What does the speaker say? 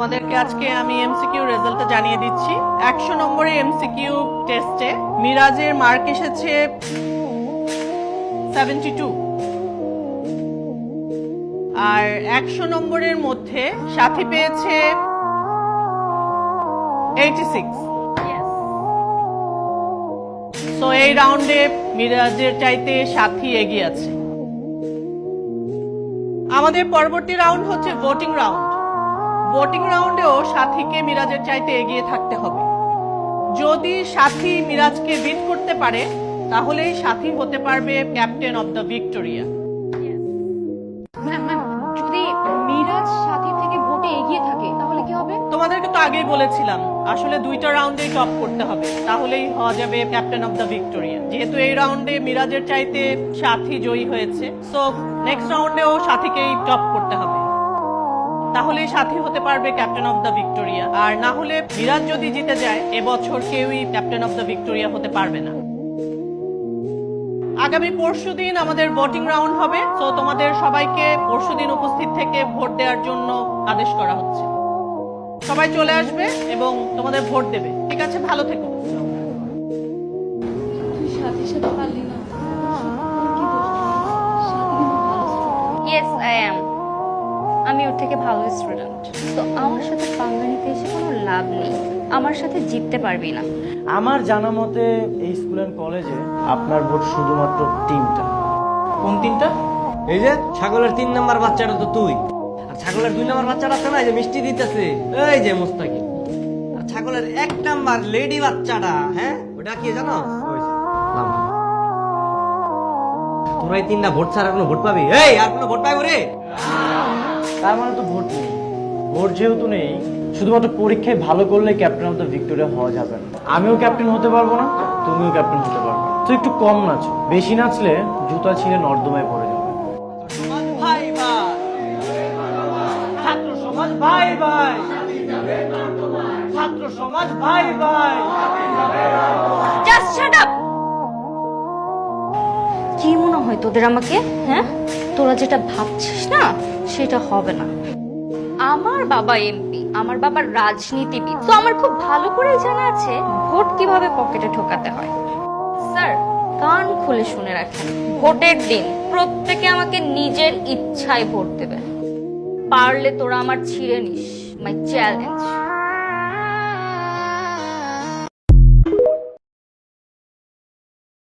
আমাদেরকে আজকে আমি এমসিকিউ রেজাল্টটা জানিয়ে দিচ্ছি। 100 নম্বরের এমসিকিউ টেস্টে মিরাজের মার্ক এসেছে 72, আর 100 নম্বরের মধ্যে সাথী পেয়েছে 86। সো এই রাউন্ডে মিরাজের চাইতে সাথী এগিয়ে আছে। আমাদের পরবর্তী রাউন্ড হচ্ছে ভোটিং রাউন্ড। ভোটিং রাউন্ডেও সাথীকে মিরাজের চাইতে এগিয়ে থাকতে হবে। যদি সাথী মিরাজকে বিট করতে পারে তাহলেই সাথী হতে পারবে ক্যাপ্টেন অফ দ্য ভিক্টোরিয়া। যদি মিরাজ সাথী থেকে ভোটে এগিয়ে থাকে তাহলে কি হবে? তোমাদেরকে তো আগেই বলেছিলাম আসলে দুইটা রাউন্ডেই টপ করতে হবে, তাহলেই হওয়া যাবে ক্যাপ্টেন অফ দ্য ভিক্টোরিয়া। যেহেতু এই রাউন্ডে মিরাজের চাইতে সাথী জয়ী হয়েছে, সো নেক্সট রাউন্ডেও সাথীকেই টপ করতে হবে, তাহলে সাথী হতে পারবে ক্যাপ্টেন অফ দ্য ভিক্টোরিয়া। আর না হলে মিরাজ যদি জিতে যায় এবছর কেউই ক্যাপ্টেন অফ দ্য ভিক্টোরিয়া হতে পারবে না। আগামী পরশুদিন আমাদের ভোটিং রাউন্ড হবে, তো তোমাদের সবাইকে পরশুদিন উপস্থিত থেকে ভোট দেওয়ার জন্য আদেশ করা হচ্ছে। সবাই চলে আসবে এবং তোমাদের ভোট দেবে। ঠিক আছে, ভালো থেকো। সাথীর সাথে পারলি না, কি দোষ? Yes I am. আমি ওর থেকে ভালো স্টুডেন্ট, তো আমার সাথে পাঙ্গা নিতে এসে কোনো লাভ নেই। আমার সাথে জিততে পারবি না। আমার জানা মতে এই স্কুল এন্ড কলেজে আপনার ভোট শুধুমাত্র 3টা। কোন তিনটা? এই যে ছাগলের 3 নাম্বার বাচ্চাটা তো তুই, আর ছাগলের 2 নাম্বার বাচ্চাটা আছে না, এই যে মিষ্টি দিতেছে, এই যে মুস্তাকিম। আর ছাগলের 1 নাম্বার লেডি বাচ্চাটা, হ্যাঁ ওটা কি জানো? ওই যে লামা। তোরা এই 3টা ভোট ছাড়া কোনো ভোট পাবি? এই আর কোনো ভোট পাবি রে? তার মানে তো ভোট নেই। ভোট যেহেতু নেই, শুধুমাত্র পরীক্ষায় ভালো করলে ক্যাপ্টেন অফ দ্য ভিক্টোরিয়া হওয়া যাবে না। আমিও ক্যাপ্টেন হতে পারবো না, তুমিও ক্যাপ্টেন হতে পারবে না। তো একটু কম নাচো, বেশি নাচলে জুতা ছিঁড়ে নর্দমায় পড়ে যাবে। সমাজ ভাই ভাই, ছাত্র সমাজ ভাই ভাই, ছাত্র সমাজ ভাই ভাই। Just shut up. কি মনে হয় তোদের আমাকে? হ্যাঁ, তোরা যেটা ভাবছিস না সেটা হবে না। আমার বাবা এমপি, আমার বাবা রাজনীতিবিদ, তো আমার খুব ভালো করেই জানা আছে ভোট কিভাবে পকেটে ঢোকাতে হয়। স্যার, কান খুলে শুনে রাখেন, ভোটের দিন প্রত্যেকে আমাকে নিজের ইচ্ছায় ভোট দেবে। পারলে তোরা আমার ছিঁড়ে নিস, মাই চ্যালেঞ্জ।